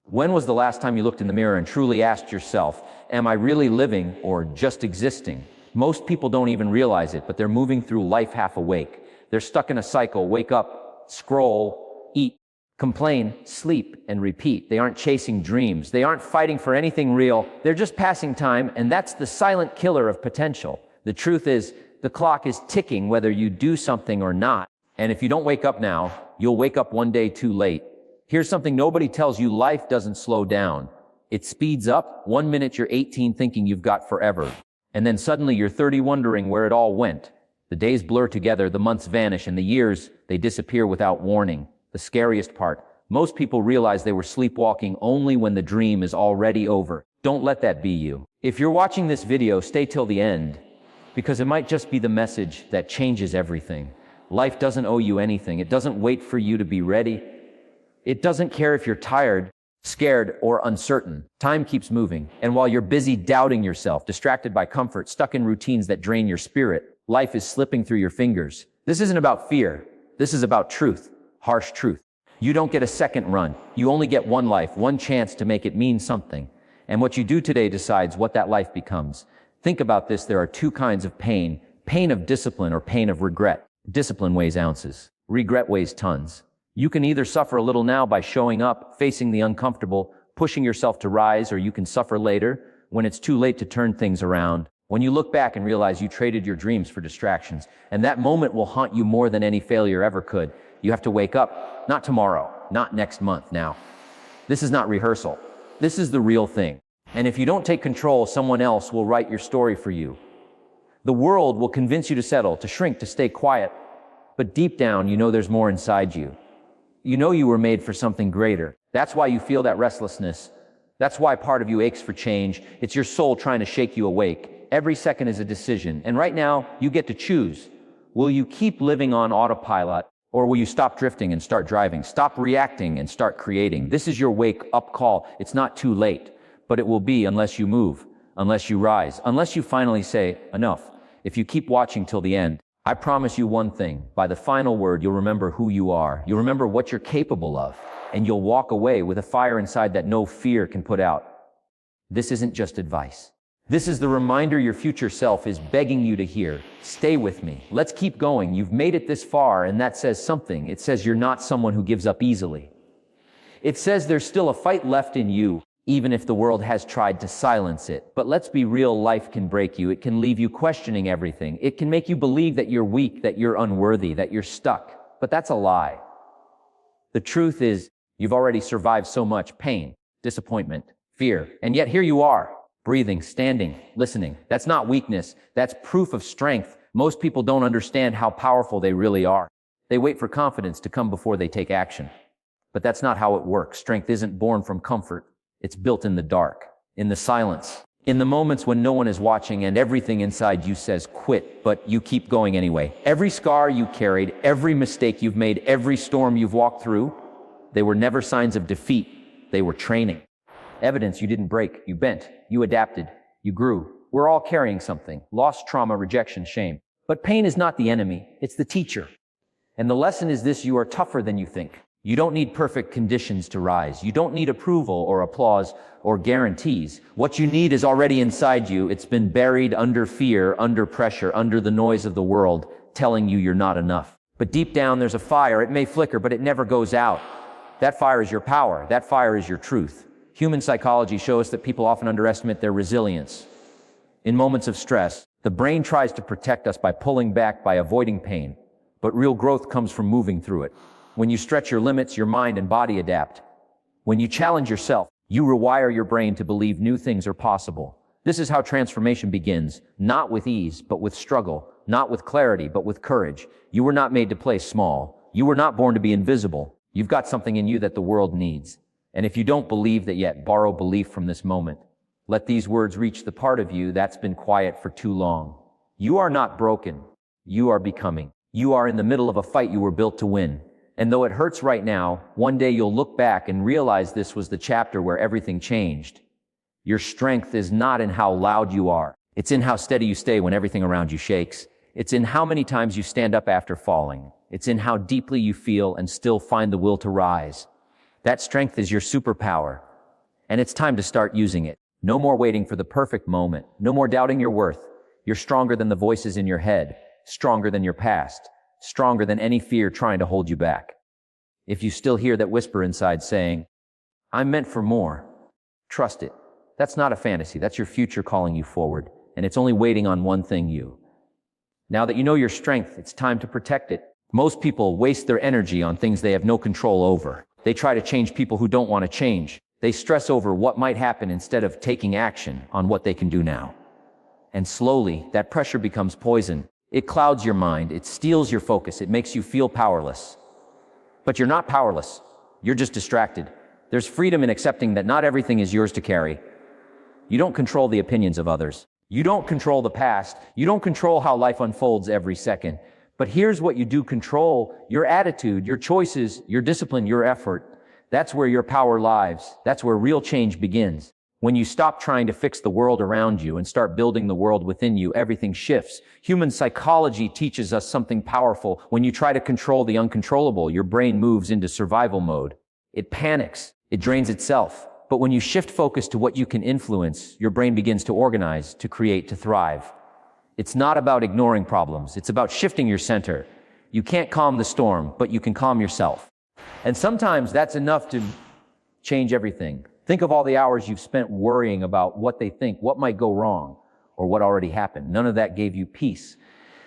When was the last time you looked in the mirror and truly asked yourself, am I really living or just existing? Most people don't even realize it, but they're moving through life half awake. They're stuck in a cycle: wake up, scroll, eat, complain, sleep, and repeat. They aren't chasing dreams. They aren't fighting for anything real. They're just passing time, and that's the silent killer of potential. The truth is, the clock is ticking whether you do something or not. And if you don't wake up now, you'll wake up one day too late. Here's something nobody tells you: life doesn't slow down. It speeds up. 1 minute you're 18 thinking you've got forever. And then suddenly you're 30 wondering where it all went. The days blur together, the months vanish, and the years, they disappear without warning. The scariest part: most people realize they were sleepwalking only when the dream is already over. Don't let that be you. If you're watching this video, stay till the end, because it might just be the message that changes everything. Life doesn't owe you anything. It doesn't wait for you to be ready. It doesn't care if you're tired, scared, or uncertain. Time keeps moving, and while you're busy doubting yourself, distracted by comfort, stuck in routines that drain your spirit, life is slipping through your fingers. This isn't about fear. This is about truth, harsh truth. You don't get a second run. You only get one life, one chance to make it mean something. And what you do today decides what that life becomes. Think about this: there are two kinds of pain: pain of discipline or pain of regret. Discipline weighs ounces. Regret weighs tons. You can either suffer a little now by showing up, facing the uncomfortable, pushing yourself to rise, or you can suffer later when it's too late to turn things around. When you look back and realize you traded your dreams for distractions, and that moment will haunt you more than any failure ever could. You have to wake up, not tomorrow, not next month, now. This is not rehearsal. This is the real thing. And if you don't take control, someone else will write your story for you. The world will convince you to settle, to shrink, to stay quiet. But deep down, you know there's more inside you. You know you were made for something greater. That's why you feel that restlessness. That's why part of you aches for change. It's your soul trying to shake you awake. Every second is a decision. And right now, you get to choose. Will you keep living on autopilot, or will you stop drifting and start driving? Stop reacting and start creating. This is your wake-up call. It's not too late, but it will be unless you move, unless you rise, unless you finally say, enough. If you keep watching till the end, I promise you one thing: by the final word, you'll remember who you are. You'll remember what you're capable of, and you'll walk away with a fire inside that no fear can put out. This isn't just advice. This is the reminder your future self is begging you to hear. Stay with me. Let's keep going. You've made it this far, and that says something. It says you're not someone who gives up easily. It says there's still a fight left in you, even if the world has tried to silence it. But let's be real: life can break you. It can leave you questioning everything. It can make you believe that you're weak, that you're unworthy, that you're stuck. But that's a lie. The truth is, you've already survived so much pain, disappointment, fear, and yet here you are, breathing, standing, listening. That's not weakness. That's proof of strength. Most people don't understand how powerful they really are. They wait for confidence to come before they take action. But that's not how it works. Strength isn't born from comfort. It's built in the dark, in the silence, in the moments when no one is watching and everything inside you says quit, but you keep going anyway. Every scar you carried, every mistake you've made, every storm you've walked through, they were never signs of defeat. They were training. Evidence you didn't break. You bent. You adapted. You grew. We're all carrying something: loss, trauma, rejection, shame. But pain is not the enemy. It's the teacher. And the lesson is this: you are tougher than you think. You don't need perfect conditions to rise. You don't need approval or applause or guarantees. What you need is already inside you. It's been buried under fear, under pressure, under the noise of the world, telling you you're not enough. But deep down, there's a fire. It may flicker, but it never goes out. That fire is your power. That fire is your truth. Human psychology shows that people often underestimate their resilience. In moments of stress, the brain tries to protect us by pulling back, by avoiding pain. But real growth comes from moving through it. When you stretch your limits, your mind and body adapt. When you challenge yourself, you rewire your brain to believe new things are possible. This is how transformation begins, not with ease, but with struggle, not with clarity, but with courage. You were not made to play small. You were not born to be invisible. You've got something in you that the world needs. And if you don't believe that yet, borrow belief from this moment. Let these words reach the part of you that's been quiet for too long. You are not broken. You are becoming. You are in the middle of a fight you were built to win. And though it hurts right now, one day you'll look back and realize this was the chapter where everything changed. Your strength is not in how loud you are. It's in how steady you stay when everything around you shakes. It's in how many times you stand up after falling. It's in how deeply you feel and still find the will to rise. That strength is your superpower. And it's time to start using it. No more waiting for the perfect moment. No more doubting your worth. You're stronger than the voices in your head, stronger than your past, stronger than any fear trying to hold you back. If you still hear that whisper inside saying, I'm meant for more, trust it. That's not a fantasy. That's your future calling you forward. And it's only waiting on one thing, you. Now that you know your strength, it's time to protect it. Most people waste their energy on things they have no control over. They try to change people who don't want to change. They stress over what might happen instead of taking action on what they can do now. And slowly, that pressure becomes poison. It clouds your mind. It steals your focus. It makes you feel powerless. But you're not powerless. You're just distracted. There's freedom in accepting that not everything is yours to carry. You don't control the opinions of others. You don't control the past. You don't control how life unfolds every second. But here's what you do control: your attitude, your choices, your discipline, your effort. That's where your power lies. That's where real change begins. When you stop trying to fix the world around you and start building the world within you, everything shifts. Human psychology teaches us something powerful. When you try to control the uncontrollable, your brain moves into survival mode. It panics. It drains itself. But when you shift focus to what you can influence, your brain begins to organize, to create, to thrive. It's not about ignoring problems. It's about shifting your center. You can't calm the storm, but you can calm yourself. And sometimes that's enough to change everything. Think of all the hours you've spent worrying about what they think, what might go wrong, or what already happened. None of that gave you peace.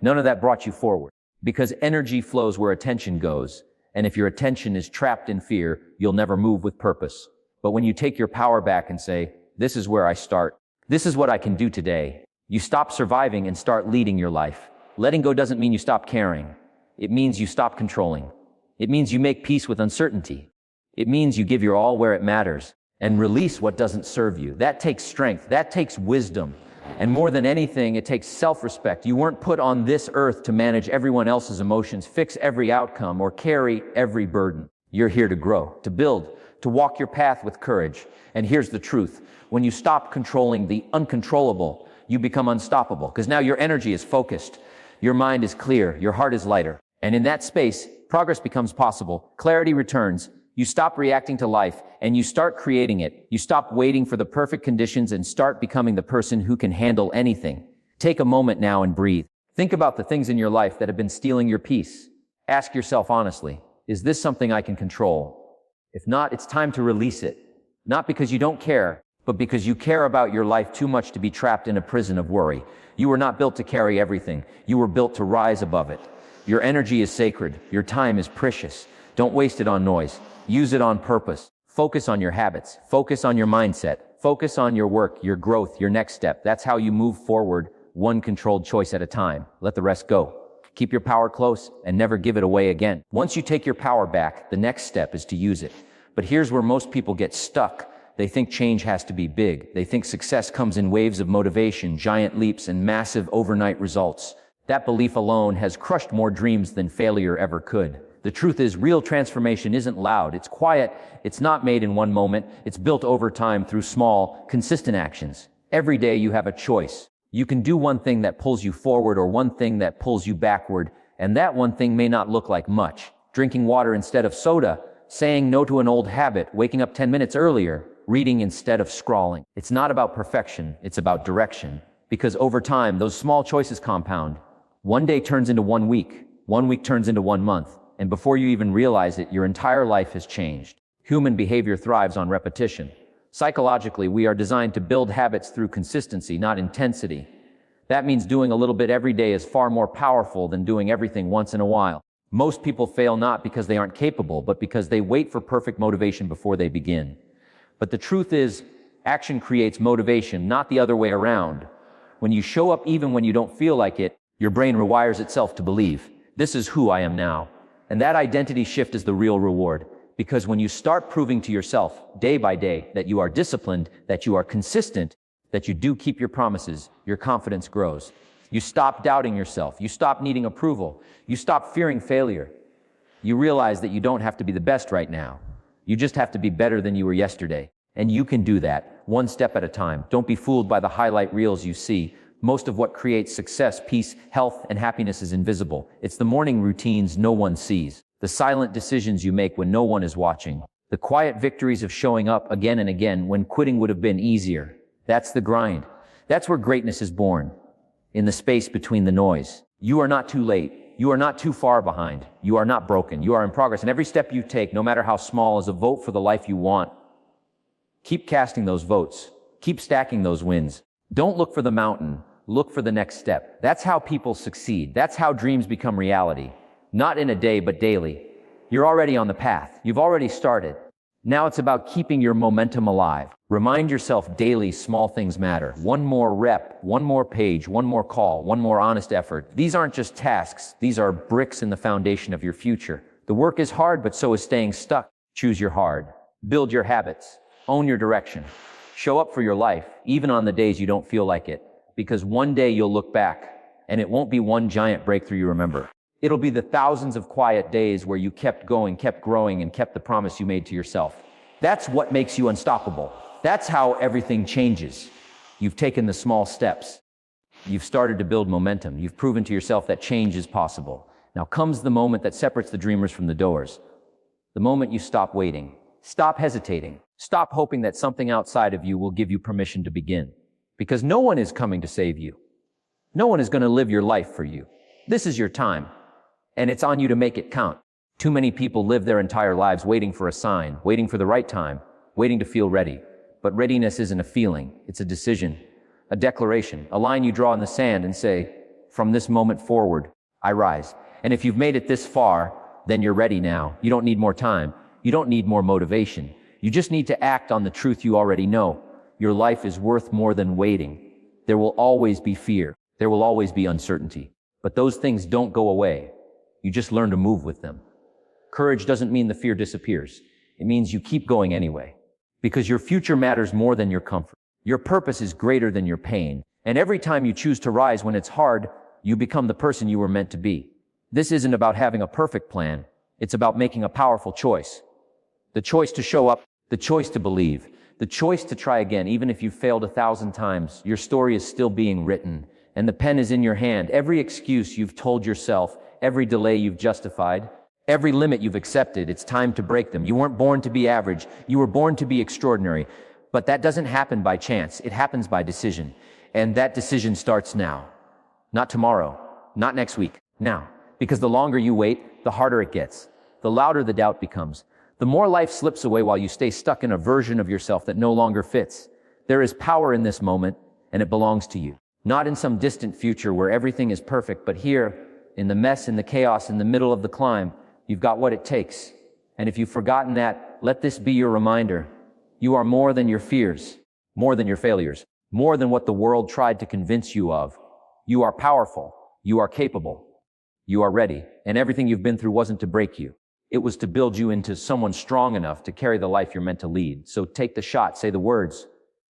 None of that brought you forward. Because energy flows where attention goes. And if your attention is trapped in fear, you'll never move with purpose. But when you take your power back and say, this is where I start. This is what I can do today. You stop surviving and start leading your life. Letting go doesn't mean you stop caring. It means you stop controlling. It means you make peace with uncertainty. It means you give your all where it matters and release what doesn't serve you. That takes strength. That takes wisdom. And more than anything, it takes self-respect. You weren't put on this earth to manage everyone else's emotions, fix every outcome, or carry every burden. You're here to grow, to build, to walk your path with courage. And here's the truth. When you stop controlling the uncontrollable, you become unstoppable, because now your energy is focused. Your mind is clear. Your heart is lighter. And in that space, progress becomes possible. Clarity returns. You stop reacting to life and you start creating it. You stop waiting for the perfect conditions and start becoming the person who can handle anything. Take a moment now and breathe. Think about the things in your life that have been stealing your peace. Ask yourself honestly, is this something I can control? If not, it's time to release it. Not because you don't care, but because you care about your life too much to be trapped in a prison of worry. You were not built to carry everything. You were built to rise above it. Your energy is sacred. Your time is precious. Don't waste it on noise. Use it on purpose. Focus on your habits. Focus on your mindset. Focus on your work, your growth, your next step. That's how you move forward, one controlled choice at a time. Let the rest go. Keep your power close and never give it away again. Once you take your power back, the next step is to use it. But here's where most people get stuck. They think change has to be big. They think success comes in waves of motivation, giant leaps, and massive overnight results. That belief alone has crushed more dreams than failure ever could. The truth is, real transformation isn't loud. It's quiet. It's not made in one moment. It's built over time through small, consistent actions. Every day you have a choice. You can do one thing that pulls you forward or one thing that pulls you backward, and that one thing may not look like much. Drinking water instead of soda, saying no to an old habit, waking up 10 minutes earlier, reading instead of scrolling. It's not about perfection. It's about direction. Because over time, those small choices compound. One day turns into 1 week. 1 week turns into 1 month. And before you even realize it, your entire life has changed. Human behavior thrives on repetition. Psychologically, we are designed to build habits through consistency, not intensity. That means doing a little bit every day is far more powerful than doing everything once in a while. Most people fail not because they aren't capable, but because they wait for perfect motivation before they begin. But the truth is, action creates motivation, not the other way around. When you show up even when you don't feel like it, your brain rewires itself to believe, this is who I am now. And that identity shift is the real reward. Because when you start proving to yourself day by day that you are disciplined, that you are consistent, that you do keep your promises, your confidence grows. You stop doubting yourself. You stop needing approval. You stop fearing failure. You realize that you don't have to be the best right now. You just have to be better than you were yesterday. And you can do that, one step at a time. Don't be fooled by the highlight reels you see. Most of what creates success, peace, health, and happiness is invisible. It's the morning routines no one sees. The silent decisions you make when no one is watching. The quiet victories of showing up again and again when quitting would have been easier. That's the grind. That's where greatness is born. In the space between the noise. You are not too late. You are not too far behind. You are not broken. You are in progress. And every step you take, no matter how small, is a vote for the life you want. Keep casting those votes. Keep stacking those wins. Don't look for the mountain. Look for the next step. That's how people succeed. That's how dreams become reality. Not in a day, but daily. You're already on the path. You've already started. Now it's about keeping your momentum alive. Remind yourself daily small things matter. One more rep, one more page, one more call, one more honest effort. These aren't just tasks. These are bricks in the foundation of your future. The work is hard, but so is staying stuck. Choose your hard. Build your habits. Own your direction. Show up for your life, even on the days you don't feel like it. Because one day you'll look back, and it won't be one giant breakthrough you remember. It'll be the thousands of quiet days where you kept going, kept growing, and kept the promise you made to yourself. That's what makes you unstoppable. That's how everything changes. You've taken the small steps. You've started to build momentum. You've proven to yourself that change is possible. Now comes the moment that separates the dreamers from the doers. The moment you stop waiting. Stop hesitating. Stop hoping that something outside of you will give you permission to begin. Because no one is coming to save you. No one is going to live your life for you. This is your time. And it's on you to make it count. Too many people live their entire lives waiting for a sign, waiting for the right time, waiting to feel ready. But readiness isn't a feeling, it's a decision, a declaration, a line you draw in the sand and say, from this moment forward, I rise. And if you've made it this far, then you're ready now. You don't need more time. You don't need more motivation. You just need to act on the truth you already know. Your life is worth more than waiting. There will always be fear. There will always be uncertainty. But those things don't go away. You just learn to move with them. Courage doesn't mean the fear disappears. It means you keep going anyway. Because your future matters more than your comfort. Your purpose is greater than your pain. And every time you choose to rise when it's hard, you become the person you were meant to be. This isn't about having a perfect plan. It's about making a powerful choice. The choice to show up, the choice to believe, the choice to try again. Even if you've failed 1,000 times, your story is still being written. And the pen is in your hand. Every excuse you've told yourself, every delay you've justified, every limit you've accepted, it's time to break them. You weren't born to be average. You were born to be extraordinary. But that doesn't happen by chance. It happens by decision. And that decision starts now. Not tomorrow. Not next week. Now. Because the longer you wait, the harder it gets. The louder the doubt becomes. The more life slips away while you stay stuck in a version of yourself that no longer fits. There is power in this moment, and it belongs to you. Not in some distant future where everything is perfect, but here, in the mess, in the chaos, in the middle of the climb, you've got what it takes. And if you've forgotten that, let this be your reminder. You are more than your fears, more than your failures, more than what the world tried to convince you of. You are powerful. You are capable. You are ready. And everything you've been through wasn't to break you. It was to build you into someone strong enough to carry the life you're meant to lead. So take the shot, say the words,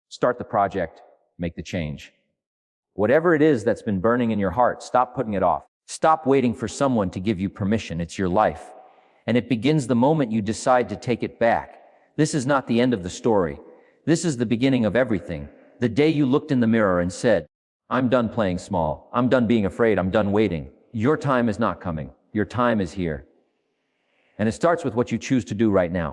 start the project, make the change. Whatever it is that's been burning in your heart, stop putting it off. Stop waiting for someone to give you permission. It's your life. And it begins the moment you decide to take it back. This is not the end of the story. This is the beginning of everything. The day you looked in the mirror and said, I'm done playing small. I'm done being afraid. I'm done waiting. Your time is not coming. Your time is here. And it starts with what you choose to do right now.